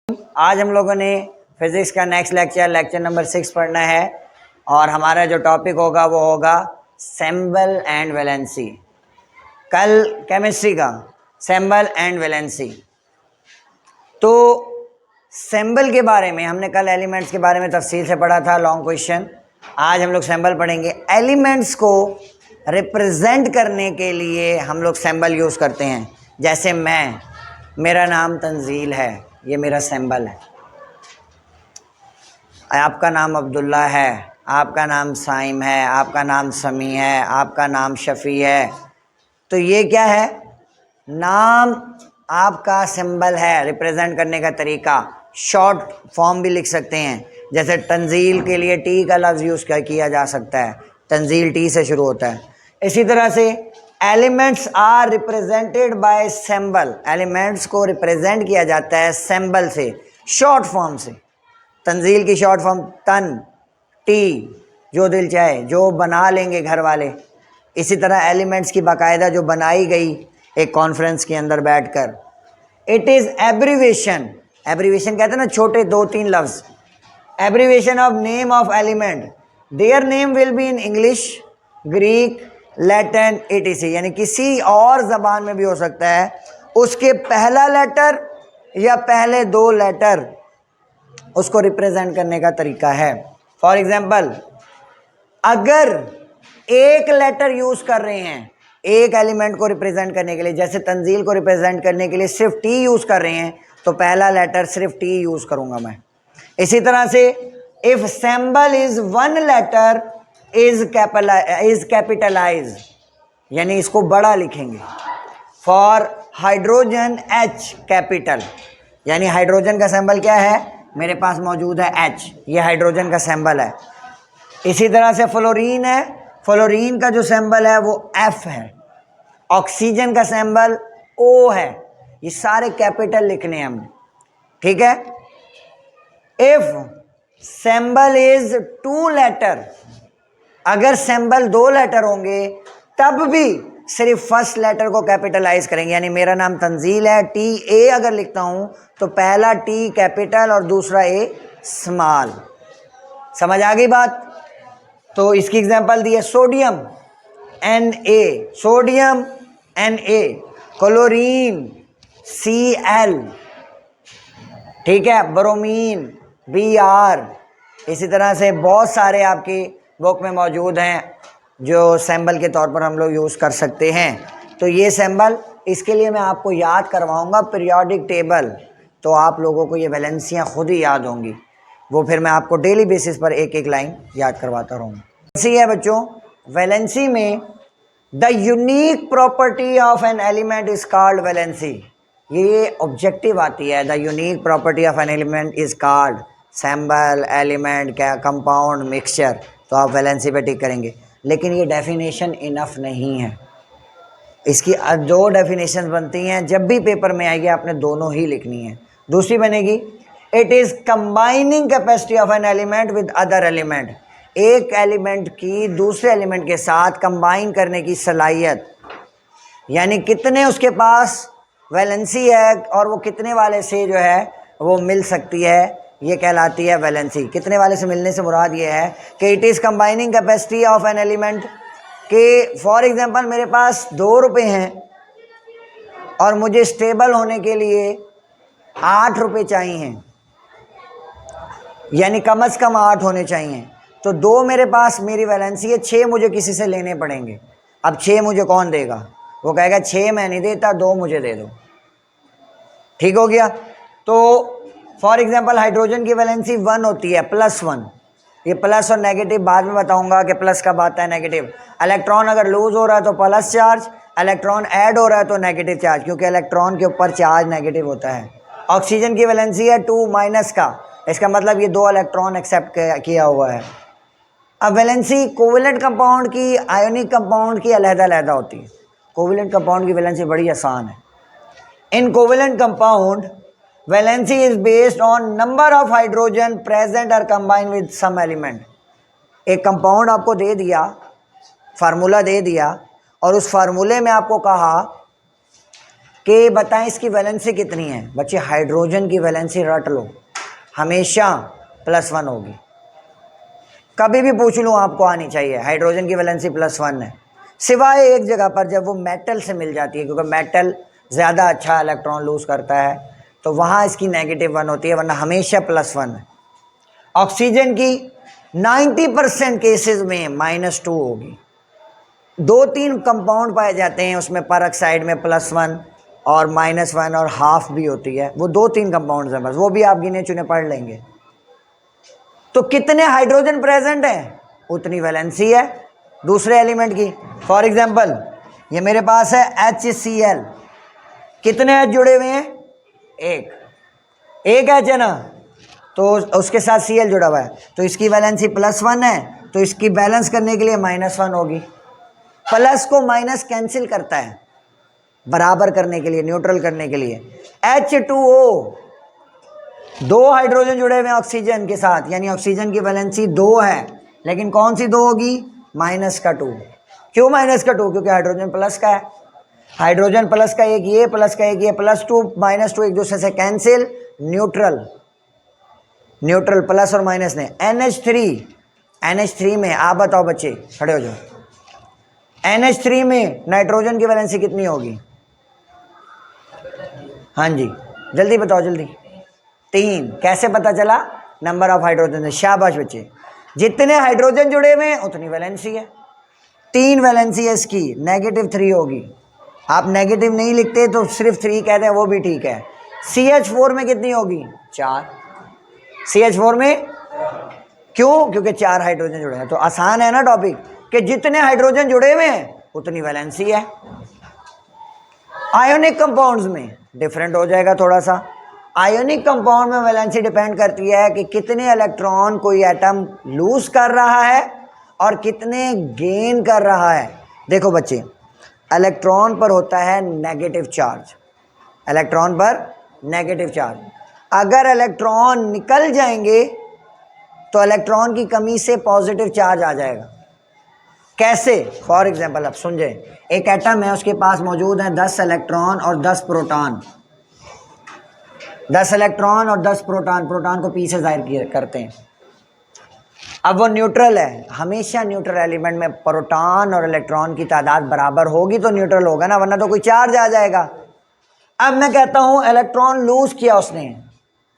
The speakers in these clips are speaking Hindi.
आज हम लोगों ने फिजिक्स का नेक्स्ट लेक्चर नंबर 6 पढ़ना है और हमारा जो टॉपिक होगा वो होगा सैम्बल एंड वैलेंसी। कल केमिस्ट्री का सैम्बल एंड वैलेंसी। तो सैम्बल के बारे में हमने कल एलिमेंट्स के बारे में तफसील से पढ़ा था, लॉन्ग क्वेश्चन। आज हम लोग सैम्बल पढ़ेंगे। एलिमेंट्स को रिप्रेजेंट करने के लिए हम लोग सैम्बल यूज़ करते हैं। जैसे मेरा नाम तंजील है, ये मेरा सैम्बल है। आपका नाम अब्दुल्ला है, आपका नाम साइम है, आपका नाम समी है, आपका नाम शफ़ी है। तो ये क्या है? नाम आपका सिंबल है, रिप्रेजेंट करने का तरीका। शॉर्ट फॉर्म भी लिख सकते हैं, जैसे तंजील के लिए टी का लफ्ज़ यूज़ किया जा सकता है, तंजील टी से शुरू होता है। इसी तरह से elements are represented by symbol. Elements को रिप्रेजेंट किया जाता है सिंबल से, शॉर्ट फॉर्म से। तंजील की शॉर्ट फॉर्म तन, टी, जो दिल चाहे, जो बना लेंगे घर वाले। इसी तरह एलिमेंट्स की बाकायदा जो बनाई गई एक कॉन्फ्रेंस के अंदर बैठकर। It is abbreviation. एब्रीवेशन कहते हैं ना, छोटे 2-3 लफ्ज़। Abbreviation of name of element. Their name will be in English, Greek, Latin, etc। यानी किसी और ज़बान में भी हो सकता है। उसके पहला लेटर या पहले 2 लेटर उसको रिप्रेजेंट करने का तरीका है। फॉर एग्जाम्पल, अगर एक लेटर यूज़ कर रहे हैं एक एलिमेंट को रिप्रेजेंट करने के लिए, जैसे तंजील को रिप्रेजेंट करने के लिए सिर्फ टी यूज़ कर रहे हैं, तो पहला लेटर सिर्फ टी यूज़ करूँगा मैं। इसी तरह से if symbol is 1 letter is capitalise, यानी इसको बड़ा लिखेंगे। फॉर हाइड्रोजन H कैपिटल, यानी हाइड्रोजन का सिंबल क्या है? मेरे पास मौजूद है H, ये हाइड्रोजन का सिंबल है। इसी तरह से फ्लोरीन है, फ्लोरीन का जो सिंबल है वो F है। ऑक्सीजन का सिंबल O है। ये सारे कैपिटल लिखने हैं हमने, ठीक है। इफ सिंबल इज 2 लेटर, अगर सिंबल 2 लेटर होंगे तब भी सिर्फ फर्स्ट लेटर को कैपिटलाइज करेंगे। यानी मेरा नाम तंजील है, TA अगर लिखता हूँ तो पहला T कैपिटल और दूसरा A स्मॉल। समझ आ गई बात? तो इसकी एग्जांपल दी है sodium Na, sodium Na, chlorine Cl, ठीक है, ब्रोमीन Br। इसी तरह से बहुत सारे आपकी बुक में मौजूद हैं जो सिंबल के तौर पर हम लोग यूज़ कर सकते हैं। तो ये सिंबल, इसके लिए मैं आपको याद करवाऊंगा पीरियोडिक टेबल, तो आप लोगों को ये वैलेंसियाँ खुद ही याद होंगी। वो फिर मैं आपको डेली बेसिस पर एक एक लाइन याद करवाता रहूँगा। ऐसी है बच्चों, वैलेंसी में the unique property of an element is called valency. ये ऑब्जेक्टिव आती है, the unique property of an element is called symbol, element, क्या, कंपाउंड, मिक्सचर। तो आप वैलेंसी पे टिक करेंगे। लेकिन ये डेफिनेशन इनफ नहीं है, इसकी 2 डेफिनेशन बनती हैं। जब भी पेपर में आएगी आपने दोनों ही लिखनी है। दूसरी बनेगी, it is combining capacity of an element with other element. एक एलिमेंट की दूसरे एलिमेंट के साथ कंबाइन करने की सलाहियत, यानी कितने उसके पास वैलेंसी है और वो कितने वाले से जो है वो मिल सकती है, ये कहलाती है वैलेंसी। कितने वाले से मिलने से मुराद ये है कि it is combining capacity of an element, कि फॉर एग्जांपल मेरे पास 2 रुपये हैं और मुझे स्टेबल होने के लिए 8 रुपये चाहिए, यानी कम से कम 8 होने चाहिए। तो 2 मेरे पास मेरी वैलेंसी है, 6 मुझे किसी से लेने पड़ेंगे। अब 6 मुझे कौन देगा? वो कहेगा 6 मैं नहीं देता, 2 मुझे दे दो। ठीक हो गया? तो फॉर एग्जांपल हाइड्रोजन की वैलेंसी 1 होती है, +1। ये प्लस और नेगेटिव बाद में बताऊंगा कि प्लस कब आता है, नेगेटिव। इलेक्ट्रॉन अगर लूज हो रहा है तो प्लस चार्ज, इलेक्ट्रॉन ऐड हो रहा है तो नेगेटिव चार्ज, क्योंकि इलेक्ट्रॉन के ऊपर चार्ज नेगेटिव होता है। ऑक्सीजन की वैलेंसी है 2- का, इसका मतलब ये 2 इलेक्ट्रॉन एक्सेप्ट किया हुआ है। अब वैलेंसी कोवेलेंट कंपाउंड की, आयोनिक कंपाउंड की अलग-अलग होती है। कोवेलेंट कंपाउंड की वैलेंसी बड़ी आसान है। In covalent compound valency is based on number of hydrogen present और कंबाइन विद सम एलिमेंट। एक कंपाउंड आपको दे दिया, फार्मूला दे दिया, और उस फार्मूले में आपको कहा कि बताएं इसकी वैलेंसी कितनी है। बच्चे हाइड्रोजन की वैलेंसी रट लो, हमेशा +1 होगी। कभी भी पूछ लूँ आपको आनी चाहिए, हाइड्रोजन की वैलेंसी +1 है, सिवाय एक जगह पर जब वो मेटल से मिल जाती है, क्योंकि मेटल ज़्यादा अच्छा इलेक्ट्रॉन लूज करता है, तो वहाँ इसकी -1 होती है, वरना हमेशा +1 है। ऑक्सीजन की 90% केसेस में -2 होगी। 2-3 कंपाउंड पाए जाते हैं उसमें पर ऑक्साइड में +1 और -1 और हाफ भी होती है, वो 2-3 कंपाउंड्स हैं बस, वो भी आप गिने चुने पढ़ लेंगे। तो कितने हाइड्रोजन प्रेजेंट हैं उतनी वैलेंसी है दूसरे एलिमेंट की। फॉर एग्जांपल ये मेरे पास है HCl, कितने H जुड़े हुए हैं? एक H है ना, तो उसके साथ Cl जुड़ा हुआ है, तो इसकी वैलेंसी +1 है, तो इसकी बैलेंस करने के लिए -1 होगी। प्लस को माइनस कैंसिल करता है बराबर करने के लिए, न्यूट्रल करने के लिए। H2O, 2 हाइड्रोजन जुड़े हुए हैं ऑक्सीजन के साथ, यानी ऑक्सीजन की वैलेंसी 2 है, लेकिन कौन सी 2 होगी? -2। क्यों -2? क्योंकि हाइड्रोजन प्लस का है, हाइड्रोजन प्लस का एक ये, प्लस का एक ये, +2 -2 एक दूसरे से कैंसिल, न्यूट्रल। न्यूट्रल प्लस और माइनस ने। NH3 में आप बताओ बच्चे, खड़े हो जाओ, NH3 में नाइट्रोजन की वैलेंसी कितनी होगी? हाँ जी जल्दी बताओ, जल्दी। 3। कैसे पता चला? नंबर ऑफ हाइड्रोजन से। शाबाश बच्चे, जितने हाइड्रोजन जुड़े हुए हैं उतनी वैलेंसी है। 3 वैलेंसी है इसकी, -3 होगी। आप नेगेटिव नहीं लिखते तो सिर्फ 3 कहते हैं, वो भी ठीक है। CH4 में कितनी होगी? 4। CH4 में क्यों? क्योंकि 4 हाइड्रोजन जुड़े हैं। तो आसान है ना टॉपिक, कि जितने हाइड्रोजन जुड़े हुए हैं उतनी वैलेंसी है। आयोनिक कंपाउंड्स में डिफरेंट हो जाएगा थोड़ा सा। आयोनिक कंपाउंड में वैलेंसी डिपेंड करती है कि कितने इलेक्ट्रॉन कोई एटम लूज कर रहा है और कितने गेन कर रहा है। देखो बच्चे, इलेक्ट्रॉन पर होता है नेगेटिव चार्ज, इलेक्ट्रॉन पर नेगेटिव चार्ज। अगर इलेक्ट्रॉन निकल जाएंगे तो इलेक्ट्रॉन की कमी से पॉजिटिव चार्ज आ जाएगा। कैसे? फॉर एग्जाम्पल आप समझे, एक एटम है, उसके पास मौजूद है 10 इलेक्ट्रॉन और 10 प्रोटॉन। 10 इलेक्ट्रॉन और 10 प्रोटॉन, प्रोटॉन को पी से जाहिर करते हैं। अब वो न्यूट्रल है, हमेशा न्यूट्रल एलिमेंट में प्रोटॉन और इलेक्ट्रॉन की तादाद बराबर होगी तो न्यूट्रल होगा ना, वरना तो कोई चार्ज आ जाएगा। अब मैं कहता हूँ इलेक्ट्रॉन लूज किया उसने,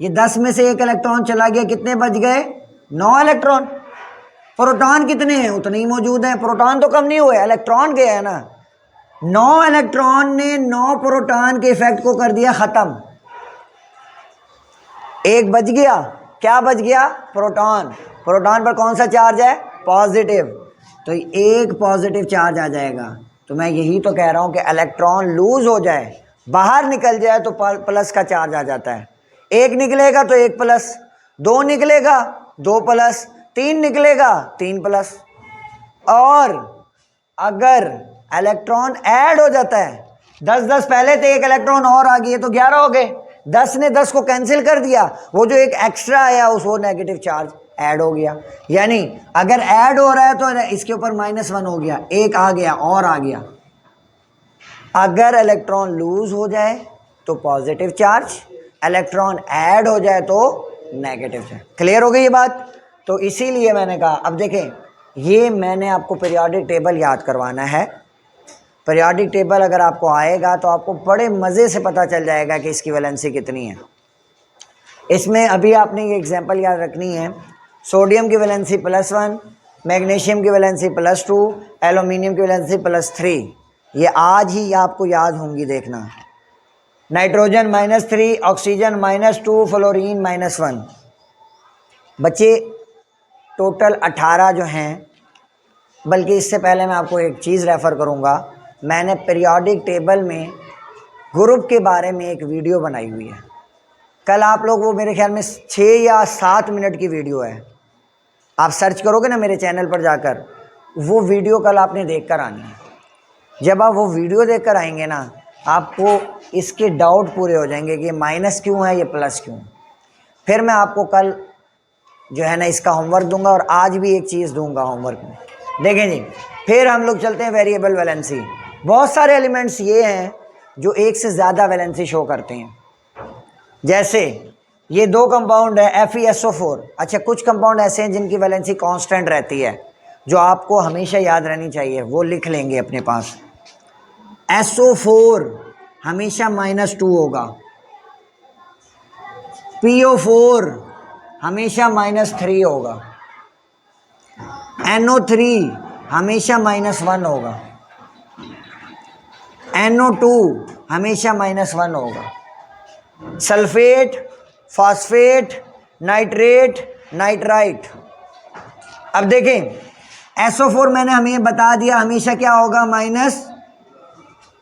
ये 10 में से एक इलेक्ट्रॉन चला गया, कितने बच गए? 9 इलेक्ट्रॉन। प्रोटॉन कितने हैं? उतने ही मौजूद हैं, प्रोटॉन तो कम नहीं हुए, इलेक्ट्रॉन गए हैं ना। 9 इलेक्ट्रॉन ने 9 प्रोटॉन के इफेक्ट को कर दिया खत्म, एक बच गया। क्या बच गया? प्रोटॉन। प्रोटॉन पर कौन सा चार्ज है? पॉजिटिव, तो एक पॉजिटिव चार्ज आ जाएगा। तो मैं यही तो कह रहा हूं कि इलेक्ट्रॉन लूज हो जाए, बाहर निकल जाए तो प्लस का चार्ज आ जाता है। एक निकलेगा तो 1 प्लस, 2 निकलेगा 2 प्लस, 3 निकलेगा 3 प्लस। और अगर इलेक्ट्रॉन ऐड हो जाता है, 10 पहले थे, एक इलेक्ट्रॉन और आ गई तो 11 हो गए। 10 ने 10 को कैंसिल कर दिया, वो जो एक एक्स्ट्रा आया उस वो नेगेटिव चार्ज ऐड हो गया। यानी अगर ऐड हो रहा है तो इसके ऊपर -1 हो गया, एक आ गया और आ गया। अगर इलेक्ट्रॉन लूज हो जाए तो पॉजिटिव चार्ज, इलेक्ट्रॉन ऐड हो जाए तो नेगेटिव चार्ज। क्लियर हो गई ये बात? तो इसीलिए मैंने कहा, अब देखें, ये मैंने आपको पीरियोडिक टेबल याद करवाना है। पीरियोडिक टेबल अगर आपको आएगा तो आपको बड़े मज़े से पता चल जाएगा कि इसकी वैलेंसी कितनी है। इसमें अभी आपने ये एग्जांपल याद रखनी है, सोडियम की वैलेंसी +1, मैग्नीशियम की वैलेंसी +2, एल्यूमिनियम की वैलेंसी +3। ये आज ही आपको याद होंगी, देखना। Nitrogen -3, oxygen -2, fluorine -1। बच्चे टोटल 18 जो हैं, बल्कि इससे पहले मैं आपको एक चीज़ रेफ़र करूँगा। मैंने पीरियोडिक टेबल में ग्रुप के बारे में एक वीडियो बनाई हुई है। कल आप लोग, वो मेरे ख्याल में 6 या 7 मिनट की वीडियो है, आप सर्च करोगे ना मेरे चैनल पर जाकर, वो वीडियो कल आपने देख कर आनी है। जब आप वो वीडियो देख कर आएंगे ना, आपको इसके डाउट पूरे हो जाएंगे कि ये माइनस क्यों है, ये प्लस क्यों। फिर मैं आपको कल जो है ना इसका होमवर्क दूंगा, और आज भी एक चीज़ दूंगा होमवर्क में। देखें जी, फिर हम लोग चलते हैं वेरिएबल वैलेंसी। बहुत सारे एलिमेंट्स ये हैं जो एक से ज़्यादा वैलेंसी शो करते हैं। जैसे ये दो कंपाउंड है FeSO4। अच्छा, कुछ कंपाउंड ऐसे हैं जिनकी वैलेंसी कांस्टेंट रहती है, जो आपको हमेशा याद रहनी चाहिए, वो लिख लेंगे अपने पास। SO4 हमेशा -2 होगा, PO4 हमेशा -3 होगा, NO3 हमेशा -1 होगा, NO2 हमेशा -1 होगा। Sulphate, phosphate, nitrate, nitrite. अब देखें, SO4 मैंने हमें बता दिया हमेशा क्या होगा,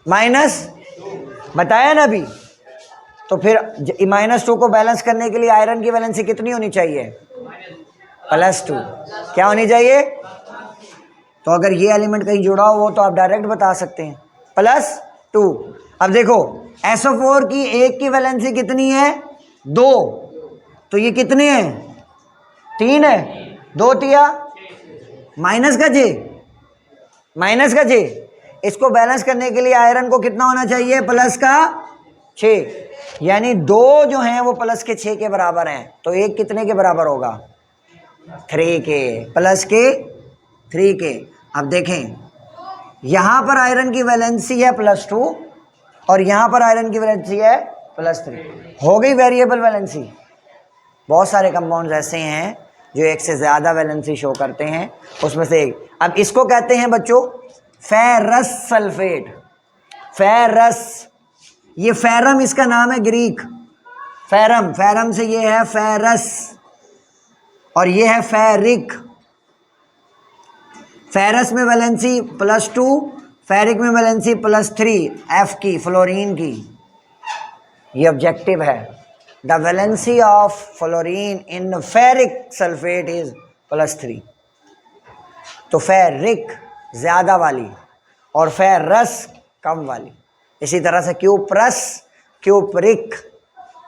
माइनस बताया ना अभी। तो फिर -2 को बैलेंस करने के लिए आयरन की वैलेंसी कितनी होनी चाहिए, +2। क्या होनी चाहिए? तो अगर ये एलिमेंट कहीं जुड़ा हो तो आप डायरेक्ट बता सकते हैं +2। अब देखो, SO4 की एक की वैलेंसी कितनी है, 2, तो ये कितने हैं, 3 है, 2 तिया -j। इसको बैलेंस करने के लिए आयरन को कितना होना चाहिए, +6। यानी 2 जो हैं वो +6 के बराबर हैं, तो एक कितने के बराबर होगा, 3 के, +3 के। अब देखें, यहां पर आयरन की वैलेंसी है +2 और यहां पर आयरन की वैलेंसी है +3। हो गई वेरिएबल वैलेंसी। बहुत सारे कंपाउंड्स ऐसे हैं जो एक से ज़्यादा वैलेंसी शो करते हैं, उसमें से एक। अब इसको कहते हैं बच्चों फेरस सल्फेट। फेरस, ये फेरम इसका नाम है ग्रीक, फेरम से ये है फेरस और ये है फेरिक। फेरस में वैलेंसी +2, फेरिक में वैलेंसी +3, F की, फ्लोरीन की। ये ऑब्जेक्टिव है। The valency of fluorine in ferric sulphate is +3। तो फेरिक ज़्यादा वाली और फेरस कम वाली। इसी तरह से क्यूप्रस, क्यूपरिक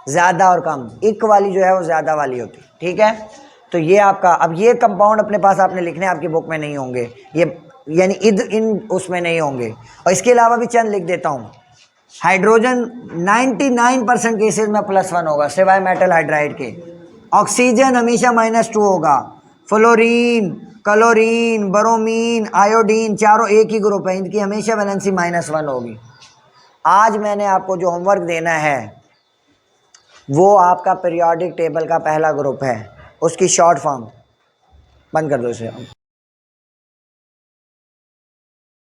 ज़्यादा और कम, इक वाली जो है वो ज़्यादा वाली होती। ठीक है, तो ये आपका, अब ये कंपाउंड अपने पास आपने लिखने, आपकी बुक में नहीं होंगे ये, यानी इन उसमें नहीं होंगे। और इसके अलावा भी चंद लिख देता हूँ। हाइड्रोजन 99% केसेस में +1 होगा सिवाय मेटल हाइड्राइड के। ऑक्सीजन हमेशा -2 होगा। फ्लोरीन, क्लोरीन, ब्रोमीन, आयोडीन, चारों एक ही ग्रुप है, इनकी हमेशा वैलेंसी -1 होगी। आज मैंने आपको जो होमवर्क देना है वो आपका पीरियोडिक टेबल का पहला ग्रुप है, उसकी शॉर्ट फॉर्म। बंद कर दो इसे।